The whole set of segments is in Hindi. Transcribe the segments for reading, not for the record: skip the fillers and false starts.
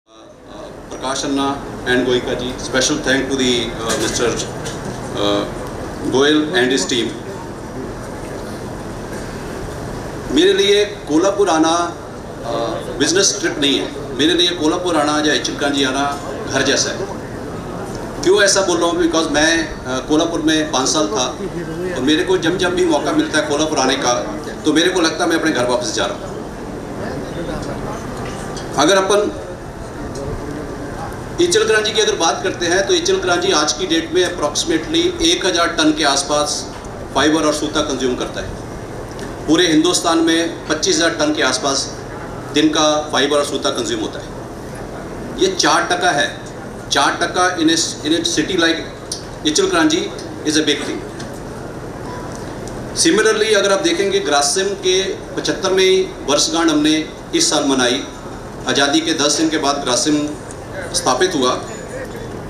Prakash Anna and Goenka ji, special thank to the Mr. Goel and his team. मेरे लिए कोल्हापुर आना बिजनेस ट्रिप नहीं है, मेरे लिए कोल्हापुर आना या चिलकांजी आना घर जैसा है। क्यों ऐसा बोल रहा हूँ? बिकॉज मैं कोल्हापुर में 5 साल था और मेरे को जब जब भी मौका मिलता है कोल्हापुर आने का तो मेरे को लगता है मैं अपने घर वापस जा रहा हूँ। अगर अपन इचलकरंजी की अगर बात करते हैं तो इचलकरंजी आज की डेट में अप्रॉक्सीमेटली 1000 टन के आसपास फाइबर और सूता कंज्यूम करता है। पूरे हिंदुस्तान में 25,000 टन के आसपास दिन का फाइबर और सूता कंज्यूम होता है। ये 4% है। 4% in a city like Ichalkaranji is a big thing. Similarly अगर आप देखेंगे ग्रासिम के 75वें वर्षगांठ हमने इस साल मनाई। आज़ादी के 10 दिन के बाद ग्रासिम स्थापित हुआ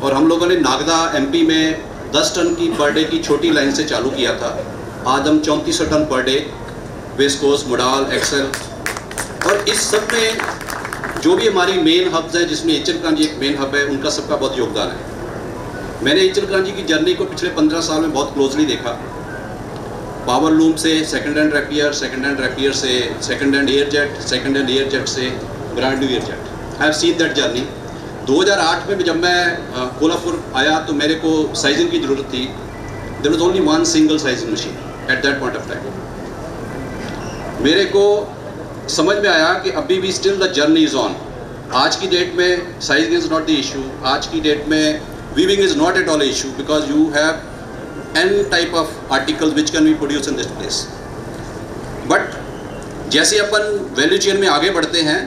और हम लोगों ने नागदा एमपी में 10 टन की पर डे की छोटी लाइन से चालू किया था। आज हम 3400 ton per day west coast, मुडाल, एक्सेल और इस सब में जो भी हमारी मेन हब्स हैं जिसमें इचलकरंजी एक मेन हब है, उनका सबका बहुत योगदान है। मैंने इचलकरंजी की जर्नी को पिछले 15 साल में बहुत क्लोजली देखा। पावर लूम से second hand rapier, second hand rapier से second hand air jet, second hand air jet से brand new air jet. I have seen that journey. 2008 में जब मैं कोल्हापुर आया तो मेरे को साइजिंग की ज़रूरत थी। There was only one single sizing machine at that point of time. मेरे को समझ में आया कि अभी भी still the journey is on. आज की डेट में sizing is not the issue. आज की डेट में weaving is not at all issue because you have an type of articles which can be produce in this place. But जैसे अपन वैल्यू चेन में आगे बढ़ते हैं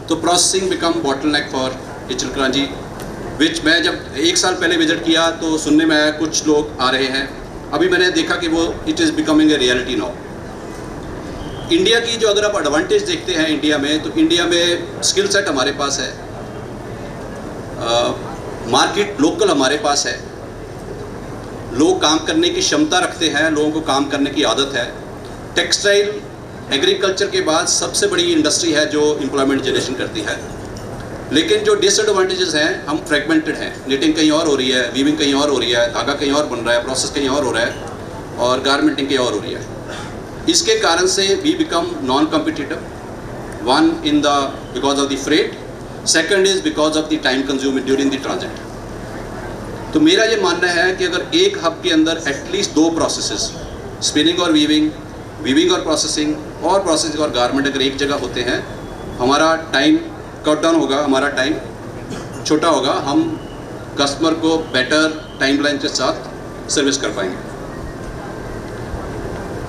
तो processing become bottleneck for Ichalkaranji, which मैं जब 1 साल पहले विजिट किया तो सुनने में आया कुछ लोग आ रहे हैं। अभी मैंने देखा कि वो it is becoming a reality now. India की जो अगर आप एडवांटेज देखते हैं इंडिया में, तो इंडिया में स्किल सेट हमारे पास है, मार्केट लोकल हमारे पास है, लोग काम करने की क्षमता रखते हैं, लोगों को काम करने की आदत है। टेक्सटाइल एग्रीकल्चर के बाद सबसे बड़ी इंडस्ट्री है जो एम्प्लॉयमेंट जनरेशन करती है। लेकिन जो डिसएडवांटेजेस हैं, हम फ्रेगमेंटेड हैं। निटिंग कहीं और हो रही है, वीविंग कहीं और हो रही है, धागा कहीं और बन रहा है, प्रोसेस कहीं और हो रहा है और गारमेंटिंग कहीं और हो रही है। इसके कारण से we become non competitive. One in the because of the freight, second is because of the time consume during the transit. तो मेरा ये मानना है कि अगर एक हब के अंदर एटलीस्ट 2 प्रोसेसेस, स्पिनिंग और वीविंग, वीविंग और प्रोसेसिंग और गारमेंट अगर एक जगह होते हैं, हमारा टाइम कट डाउन होगा, हमारा टाइम छोटा होगा, हम कस्टमर को बेटर टाइमलाइन के साथ सर्विस कर पाएंगे।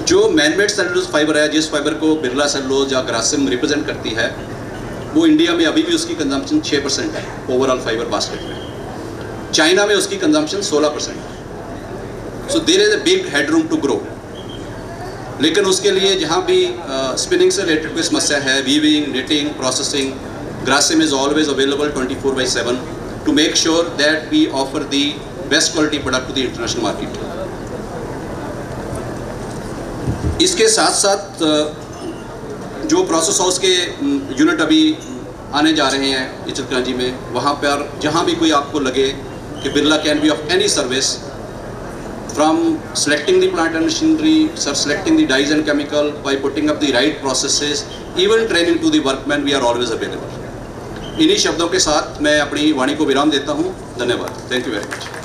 जो मैनमेड सेलुलोज फाइबर है, जिस फाइबर को बिरला सेलुलोज या ग्रासिम रिप्रेजेंट करती है, वो इंडिया में अभी भी उसकी कंजम्पशन 6% है ओवरऑल फाइबर बास्केट में। चाइना में उसकी कंजम्पशन 16% है। So there is a big headroom to grow. लेकिन उसके लिए जहाँ भी स्पिनिंग से रिलेटेड कोई समस्या है, weaving, knitting, processing, Grasim is always available 24/7 to make sure that we offer the best quality product to the international market. इसके साथ साथ जो प्रोसेस हाउस के यूनिट अभी आने जा रहे हैं इचलकरंजी में, वहाँ पर जहाँ भी कोई आपको लगे कि Birla can be of any service, from selecting the plant and machinery, selecting the dyes and chemical, by putting up the right processes, even training to the workmen, we are always available. इन्हीं शब्दों के साथ मैं अपनी वाणी को विराम देता हूँ। धन्यवाद। Thank you very much.